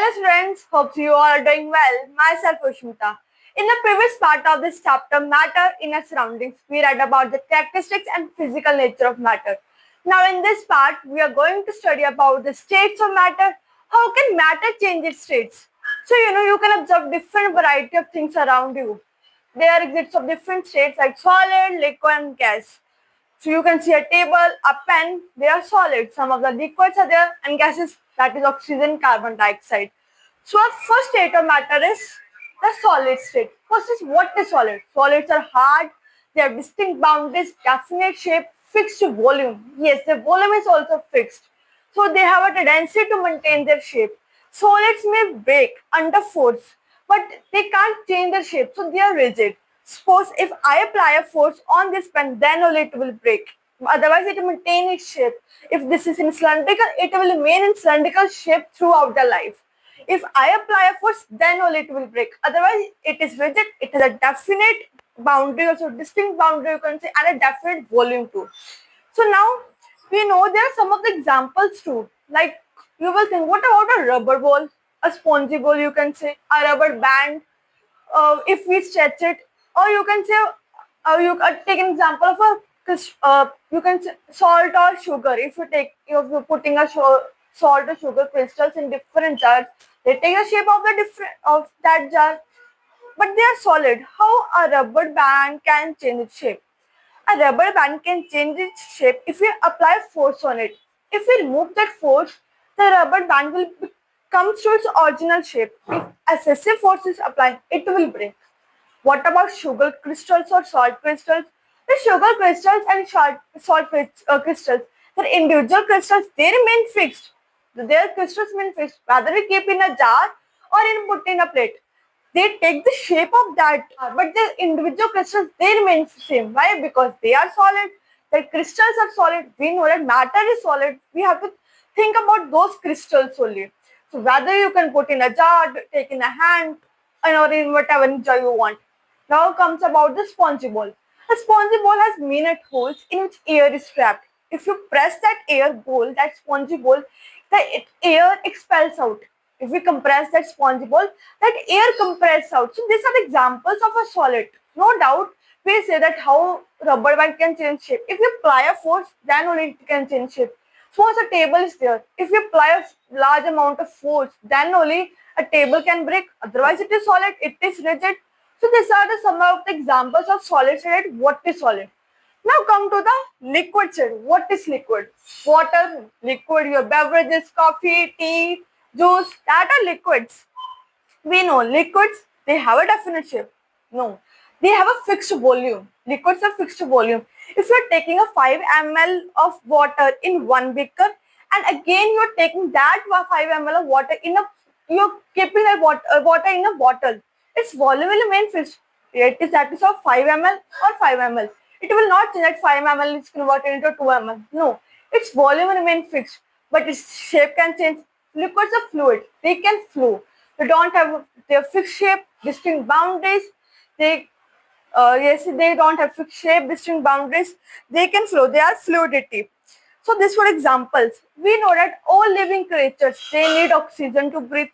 Hello friends, hope you all are doing well. Myself Ushmita. In the previous part of this chapter, Matter in our Surroundings, we read about the characteristics and physical nature of matter. Now in this part, we are going to study about the states of matter. How can matter change its states? So you can observe different variety of things around you. There exists of different states like solid, liquid and gas. So you can see a table, a pen, they are solid. Some of the liquids are there and gases, that is oxygen, carbon dioxide. So our first state of matter is the solid state. First is what is solid? Solids are hard, they have distinct boundaries, definite shape, fixed volume. Yes, the volume is also fixed. So they have a tendency to maintain their shape. Solids may break under force, but they can't change their shape, so they are rigid. Suppose if I apply a force on this pen, then only it will break. Otherwise, it will maintain its shape. If this is in cylindrical, it will remain in cylindrical shape throughout the life. If I apply a force, then only it will break. Otherwise, it is rigid. It has a definite boundary, also distinct boundary, you can say, and a definite volume too. So now we know there are some of the examples too. Like you will think, what about a rubber ball, a spongy ball? You can say a rubber band. If we stretch it, or you can say, you can take an example of a you can say salt or sugar. If you're putting a salt or sugar crystals in different jars, they take the shape of the different of that jar, but they are solid. How a rubber band can change its shape? A rubber band can change its shape if we apply force on it. If we remove that force, the rubber band will come to its original shape. If excessive force is applied, it will break. What about sugar crystals or salt crystals? The sugar crystals and salt crystals, the individual crystals, they remain fixed. Their crystals remain fixed, whether we keep in a jar or put in a plate. They take the shape of that, but the individual crystals, they remain same. Why? Because they are solid. The crystals are solid. We know that matter is solid. We have to think about those crystals only. So whether you can put in a jar, take in a hand, or in whatever jar you want. Now comes about the spongy ball. A spongy ball has minute holes in which air is trapped. If you press that air ball, that spongy ball, the air expels out. If we compress that spongy ball, that air compresses out. So these are examples of a solid. No doubt, we say that how rubber band can change shape. If you apply a force, then only it can change shape. Suppose a table is there. If you apply a large amount of force, then only a table can break. Otherwise, it is solid. It is rigid. So these are some of the examples of solid state. What is solid? Now come to the liquid state. What is liquid? Water, liquid, your beverages, coffee, tea, juice, that are liquids. We know liquids, they have a definite shape. No, they have a fixed volume. Liquids have fixed volume. If you're taking a 5 ml of water in one beaker, and again you're taking that 5 ml of water in a, you're keeping that water in a bottle, its volume will remain fixed. That is of 5 ml or 5 ml. It will not change that 5 ml is converted into 2 ml. No, its volume will remain fixed, but its shape can change. Liquids are fluid, they can flow. They don't have their fixed shape, distinct boundaries. They they don't have fixed shape, distinct boundaries. They can flow. They are fluidity. So these were examples. We know that all living creatures, they need oxygen to breathe.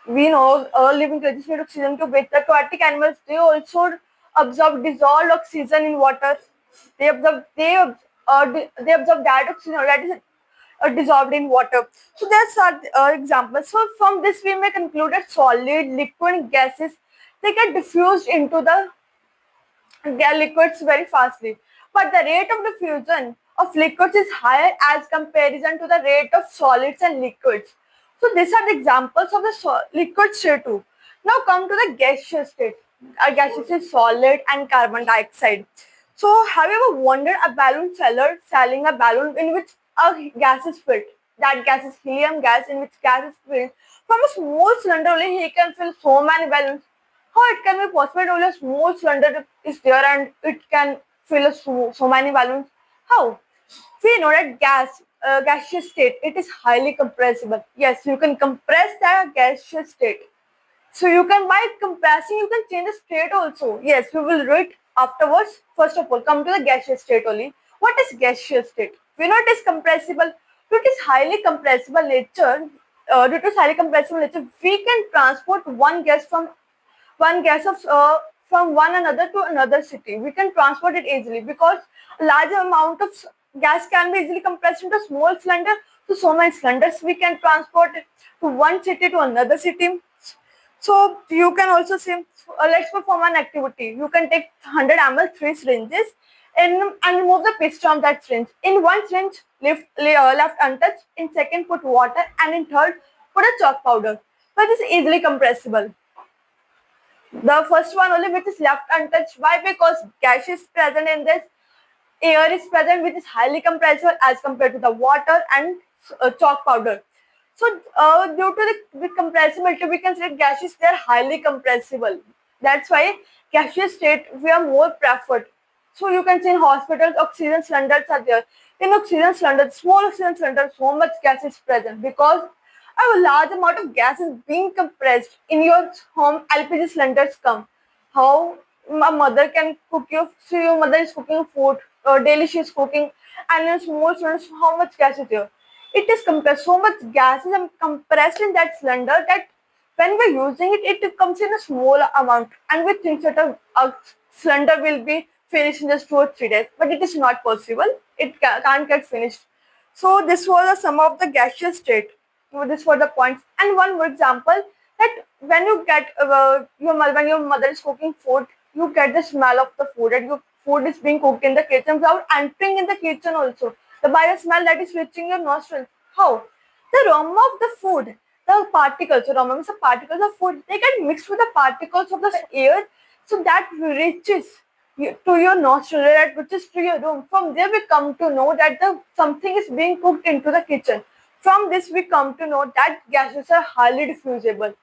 We know all living creatures need oxygen to breathe. The aquatic animals, they also absorb dissolved oxygen in water. They absorb that oxygen that is dissolved in water. So there's examples. So from this we may conclude that solid, liquid, and gases, they get diffused into the liquids very fastly. But the rate of diffusion of liquids is higher as comparison to the rate of solids and liquids. So these are the examples of the liquid state too. Now come to the gaseous state. A gaseous is solid and carbon dioxide. So have you ever wondered a balloon seller selling a balloon in which a gas is filled? That gas is helium gas in which gas is filled. From a small cylinder only he can fill so many balloons. How it can be possible only a small cylinder is there and it can fill so many balloons? How? We know that gaseous state, it is highly compressible. Yes, you can compress the gaseous state. So you can, by compressing, you can change the state also. Yes, we will read afterwards. First of all, come to the gaseous state only. What is gaseous state? We know it is compressible. It is highly compressible nature. due to its highly compressible nature, we can transport one gas from one another to another city. We can transport it easily because a large amount of gas can be easily compressed into small cylinder. So many cylinders we can transport it to one city to another city. So you can also say, let's perform an activity. You can take 100 ml 3 syringes and remove the piston of that syringe. In one syringe, left untouched. In second, put water, and in third, put a chalk powder. So it is easily compressible. The first one only which is left untouched. Why? Because gas is present in this, air is present which is highly compressible as compared to the water and chalk powder. So due to the compressibility, we can say gaseous, they are highly compressible. That's why gaseous state we are more preferred. So you can see in hospitals, oxygen cylinders are there. In oxygen cylinders, small oxygen cylinders, so much gas is present because a large amount of gas is being compressed in your home. LPG cylinders come. How a mother can cook so your mother is cooking food, daily she is cooking, and in small cylinders, how much gas is there? It is compressed. So much gas is compressed in that cylinder that when we're using it, it comes in a small amount, and we think that a cylinder will be finished in just 2 or 3 days, but it is not possible. It can't get finished. So this was a sum of the gaseous state. So this were the points. And one more example that when you get when your mother is cooking food, you get the smell of the food, and your food is being cooked in the kitchen without entering in the kitchen also. The by the smell that is reaching your nostrils. How? The aroma of the food, the particles, aroma means the particles of food, they get mixed with the particles of the air, so that reaches to your nostril, that which is to your room. From there, we come to know that something is being cooked into the kitchen. From this, we come to know that gases are highly diffusible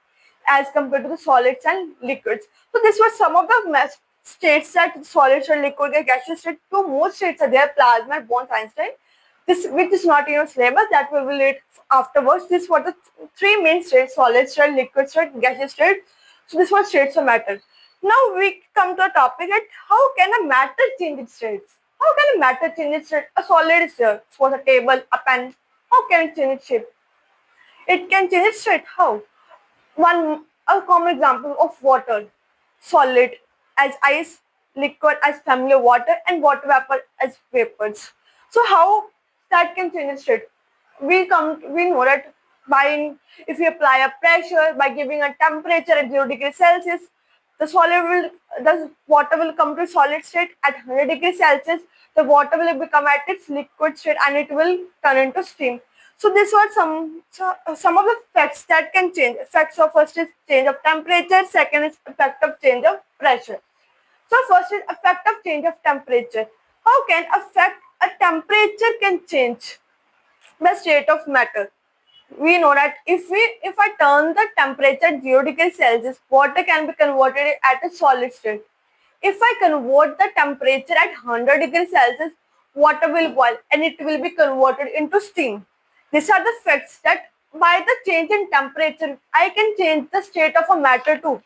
as compared to the solids and liquids. So, this was some of the states that solids or liquid or gaseous state. Two more states are there: plasma and Bose-Einstein. This, which is not in your syllabus, that we will read afterwards. This were the three main states: solid state, liquid state, gaseous state. So, this was states of matter. Now we come to a topic that how can a matter change its states? How can a matter change its state? A solid is here, suppose a table, a pen. How can it change its shape? It can change its state. How? A common example of water, solid as ice, liquid as familiar water, and water vapor as vapors. So how that can change its state? We know that if we apply a pressure by giving a temperature at 0 degrees Celsius, the water will come to solid state at 100 degrees Celsius. The water will become at its liquid state and it will turn into steam. So these were some of the facts that can change. Facts of first is change of temperature, second is effect of change of pressure. So first is effect of change of temperature. How can a temperature can change the state of matter? We know that if I turn the temperature at 0 degrees Celsius, water can be converted at a solid state. If I convert the temperature at 100 degrees Celsius, water will boil and it will be converted into steam. These are the facts that by the change in temperature, I can change the state of a matter too.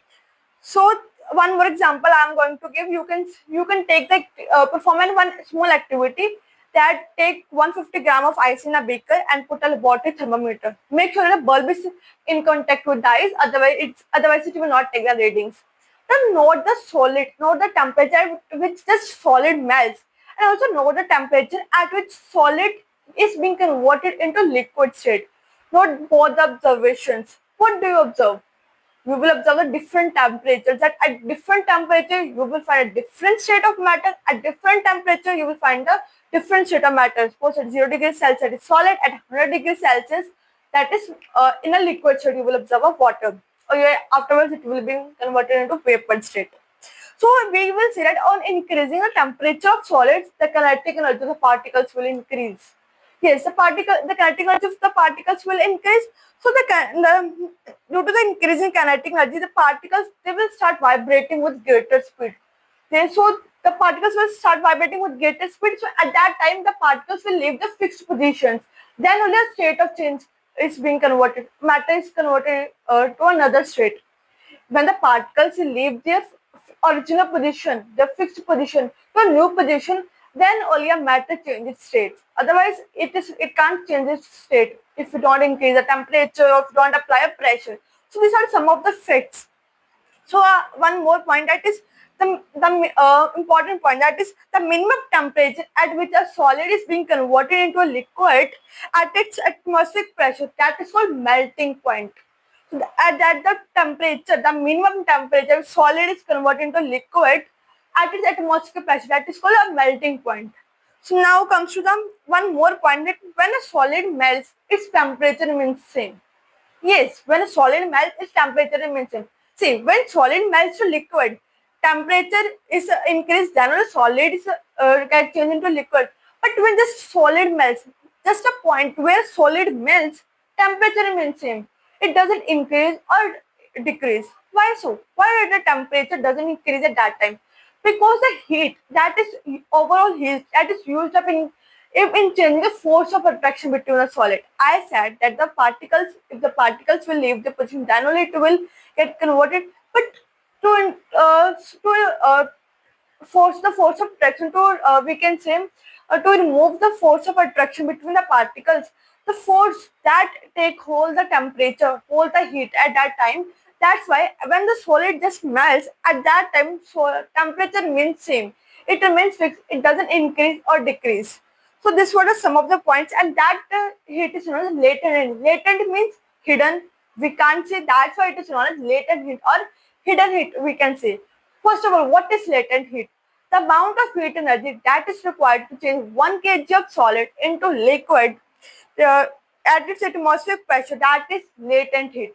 So one more example I am going to give. You can take the perform one small activity that take 150 gram of ice in a beaker and put a laboratory thermometer. Make sure the bulb is in contact with the ice, otherwise it will not take the readings. Then note the solid, note the temperature at which the solid melts, and also note the temperature at which solid is being converted into liquid state. Note both the observations. What do you observe? You will observe the different temperatures, that at different temperature you will find a different state of matter, at different temperature you will find a different state of matter. Suppose at 0 degrees Celsius it is solid, at 100 degrees Celsius that is in a liquid state you will observe a water, or afterwards it will be converted into vapor state. So we will say that on increasing the temperature of solids, the kinetic energy of the particles will increase. Yes, the kinetic energy of the particles will increase. So due to the increasing kinetic energy, the particles, they will start vibrating with greater speed. So the particles will start vibrating with greater speed. So at that time, the particles will leave the fixed positions. Then only a state of change is being converted. Matter is converted to another state. When the particles leave their original position, the fixed position, to a new position, then only a matter changes state. Otherwise, it can't change its state. if you don't increase the temperature or if you don't apply a pressure. So these are some of the effects. So one more point, that is the important point, that is the minimum temperature at which a solid is being converted into a liquid at its atmospheric pressure, that is called melting point. So at the temperature, the minimum temperature solid is converted into liquid at its atmospheric pressure, that is called a melting point. So now comes to the one more point, that when a solid melts, its temperature remains same. Yes, when a solid melts, its temperature remains same. See, when solid melts to liquid, temperature is increased, then the solid is get changed into liquid. But when just solid melts, just a point where solid melts, temperature remains same. It doesn't increase or decrease. Why so? Why the temperature doesn't increase at that time? Because the heat, that is overall heat, that is used up in changing the force of attraction between a solid. I said that the particles, if the particles will leave the position, then only it will get converted. But to force the force of attraction, to we can say to remove the force of attraction between the particles, the force that take hold the temperature, hold the heat at that time. That's why when the solid just melts at that time, so temperature remains same. It remains fixed. It doesn't increase or decrease. So this were some of the points, and that heat is known as latent heat. Latent means hidden. We can't say, that's why it is known as latent heat or hidden heat, we can say. First of all, what is latent heat? The amount of heat energy that is required to change 1 kg of solid into liquid uh, at its atmospheric pressure, that is latent heat.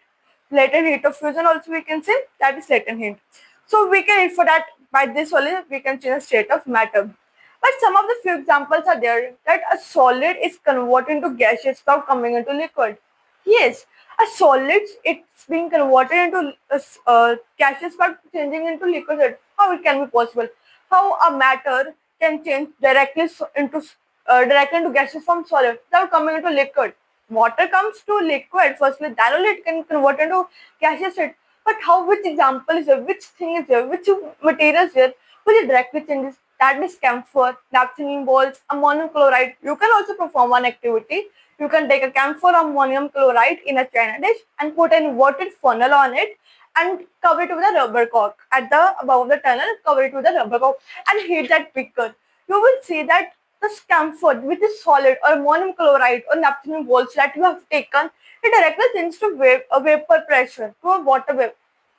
Latent heat of fusion also we can say, that is latent heat. So we can infer that by this only we can change the state of matter. But some of the few examples are there that a solid is converted into gaseous without coming into liquid. Yes, a solid, it's being converted into gaseous but changing into liquid. How it can be possible? How a matter can change directly into gaseous from solid without coming into liquid? Water comes to liquid firstly, then only it can convert into gaseous state. But how, which example is there? Which thing is there? Which material is there which directly changes? That is camphor, naphthalene balls, ammonium chloride. You can also perform one activity. You can take a camphor ammonium chloride in a china dish and put an inverted funnel on it and cover it with a rubber cork. At the above of the tunnel, cover it with a rubber cork and heat that beaker. You will see that the camphor, which is solid, or ammonium chloride or naphthalene balls that you have taken, it directly changes to a vapor pressure, to a water vapor.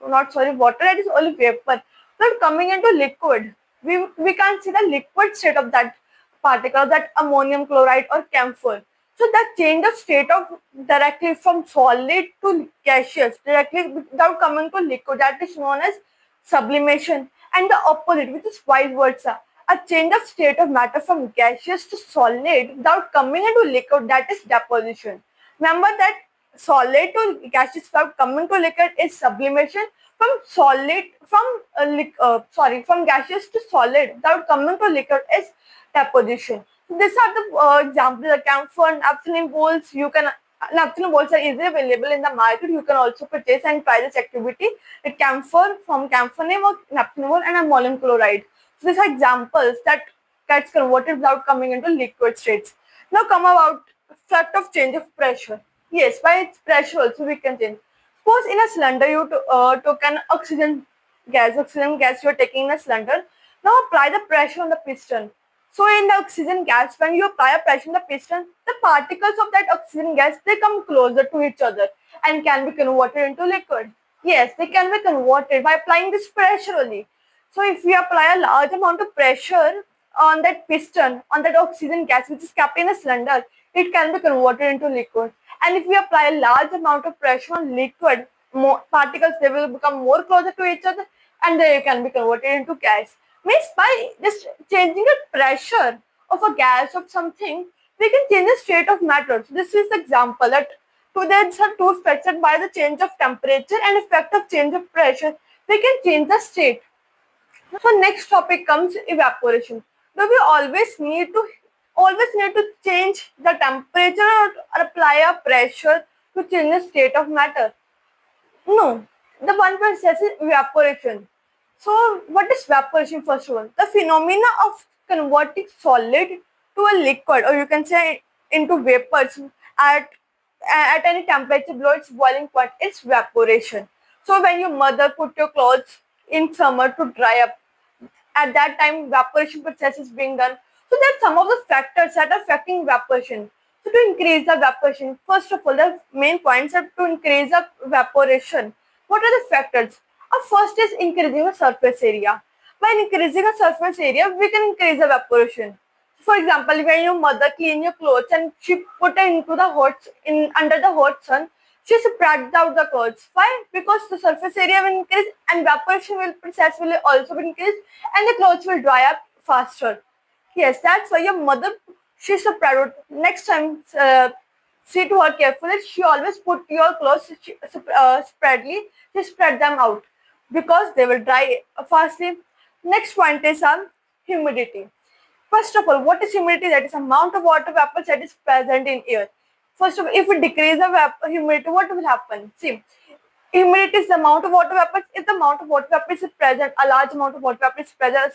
Not sorry, water, that is only vapor. But coming into liquid, we can't see the liquid state of that particle, that ammonium chloride or camphor. So that change of state of directly from solid to gaseous, directly without coming to liquid, that is known as sublimation. And the opposite, which is vice versa, a change of state of matter from gaseous to solid without coming into liquid, that is deposition. Remember that solid to gaseous without coming to liquid is sublimation. From solid, from gaseous to solid without coming to liquid is deposition. So these are the examples. The camphor, naphthalene balls. Naphthalene balls are easily available in the market. You can also purchase and try this activity. The camphor, from camphor name, or naphthalene ball, and ammonium chloride. So these are examples that gets converted without coming into liquid states. Now come about effect of change of pressure. Yes, by its pressure also we can change. Suppose in a cylinder you took an oxygen gas you are taking in a cylinder. Now apply the pressure on the piston. So in the oxygen gas, when you apply a pressure on the piston, the particles of that oxygen gas, they come closer to each other and can be converted into liquid. Yes, they can be converted by applying this pressure only. So if we apply a large amount of pressure on that piston, on that oxygen gas which is kept in a cylinder, it can be converted into liquid. And if we apply a large amount of pressure on liquid, more particles, they will become more closer to each other and they can be converted into gas. Means by just changing the pressure of a gas of something, we can change the state of matter. So this is the example that there are two effects, that by the change of temperature and effect of change of pressure, we can change the state. So next topic comes evaporation. Do we always need to change the temperature or apply a pressure to change the state of matter? No. The one process is evaporation. So what is evaporation first of all? The phenomena of converting solid to a liquid, or you can say into vapors at at any temperature below its boiling point, it's evaporation. So when your mother put your clothes in summer to dry up, at that time evaporation process is being done. So there are some of the factors that are affecting evaporation. So to increase the evaporation, first of all, the main points are to increase the evaporation. What are the factors? First is increasing the surface area. By increasing the surface area, we can increase the evaporation. For example, when your mother clean your clothes and she put it into the under the hot sun, she spreads out the clothes. Why? Because the surface area will increase and evaporation will process will also be increased and the clothes will dry up faster. Yes, that's why your mother, she spread out. Next time, see to her carefully. She always put your clothes spreadly. She spread them out because they will dry fastly. Next point is humidity. First of all, what is humidity? That is amount of water vapors that is present in air. First of all, if we decrease the humidity, what will happen? See, humidity is the amount of water vapors. If the amount of water vapors is present, a large amount of water vapor is present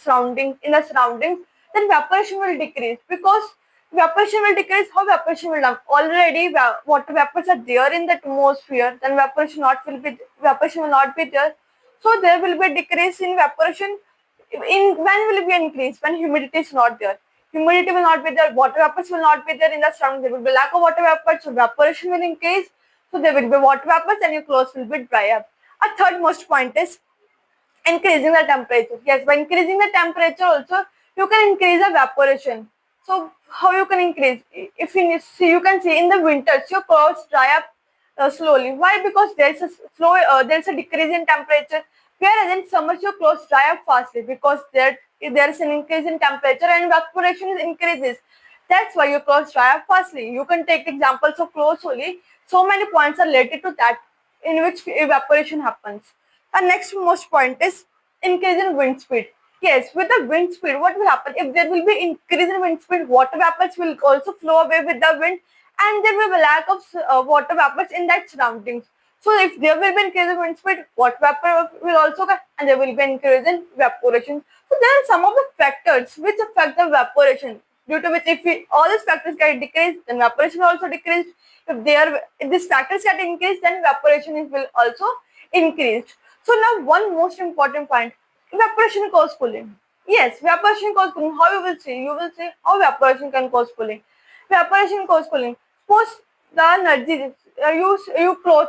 in the surroundings, then evaporation will decrease. Because evaporation will decrease, how evaporation will happen? Already water vapors are there in the atmosphere, then evaporation will not be there. So there will be a decrease in evaporation. In when will it be increased? When humidity is not there. Humidity will not be there, water vapors will not be there in the surrounding. There will be lack of water vapors, so evaporation will increase. So there will be water vapors and your clothes will be dry up. A third most point is increasing the temperature. Yes, by increasing the temperature also, you can increase the evaporation. So how you can increase? If you see, you can see in the winters, your clothes dry up slowly. Why? Because there's a decrease in temperature. Whereas in summers, your clothes dry up fastly because there is an increase in temperature and evaporation increases. That's why your clothes dry up fastly. You can take examples of clothes only. So many points are related to that in which evaporation happens. Our next most point is increase in wind speed. Yes, with the wind speed, what will happen? If there will be increase in wind speed, water vapors will also flow away with the wind and there will be lack of water vapors in that surroundings. So if there will be increase in wind speed, water vapor will also come and there will be increase in evaporation. So there are some of the factors which affect the evaporation, due to which all these factors get decreased, then evaporation also decreased. If these factors get increased, then evaporation will also increased. So now one most important point, evaporation cause cooling. Yes, evaporation cause cooling. How you will see? You will see how evaporation can cause cooling. Evaporation cause cooling. Suppose the energy you close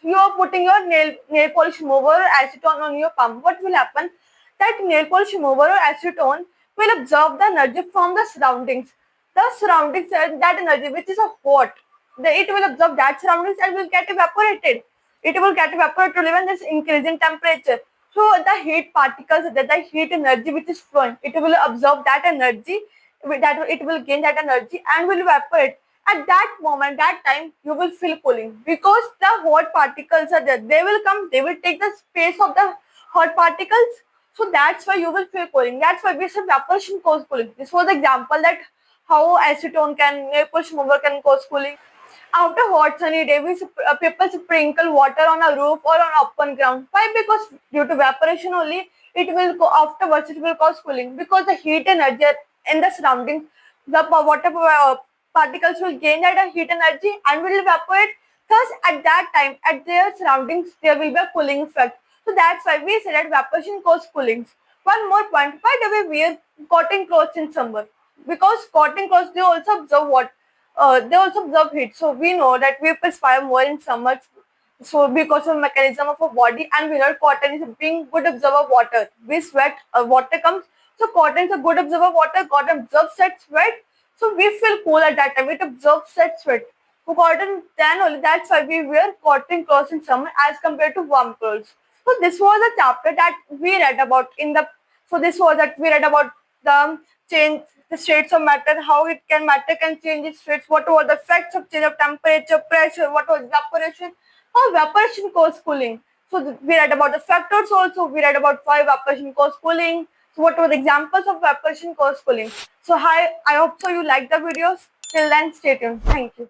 you are putting your nail polish remover or acetone on your palm. What will happen? That nail polish remover or acetone will absorb the energy from the surroundings. The surroundings that energy which is a hot, it will absorb that surroundings and will get evaporated. It will get evaporated when there is increase in temperature. So the heat particles, the heat energy which is flowing, it will absorb that energy, that it will gain that energy and will evaporate. At that moment, that time, you will feel cooling because the hot particles are there. They will come, they will take the space of the hot particles. So that's why you will feel cooling. That's why we say evaporation cause cooling. This was the example that how acetone can, maple remover can cause cooling. After hot sunny day, people sprinkle water on a roof or on open ground. Why? Because due to evaporation only, it will go afterwards. It will cause cooling because the heat energy in the surroundings, the water particles will gain that heat energy and will evaporate. Thus, at that time, at their surroundings, there will be a cooling effect. So that's why we say that evaporation causes cooling. One more point: why do we wear cotton clothes in summer? Because cotton clothes they also absorb what they also absorb heat. So we know that we perspire more in summer. So because of mechanism of our body and we know cotton is a being good absorber of water. We sweat, water comes. So cotton is a good absorber of water. Cotton absorbs that sweat. So we feel cool at that time. It absorbs that sweat. So cotton then only that's why we wear cotton clothes in summer as compared to warm clothes. So this was a chapter that we read about in the this was that we read about the change the states of matter, how matter can change its states, what were the effects of change of temperature, pressure, what was evaporation, how evaporation causes cooling. So we read about the factors also, we read about why evaporation causes cooling. So what were the examples of evaporation cause cooling. So hi, I hope so you like the videos. Till then, stay tuned. Thank you.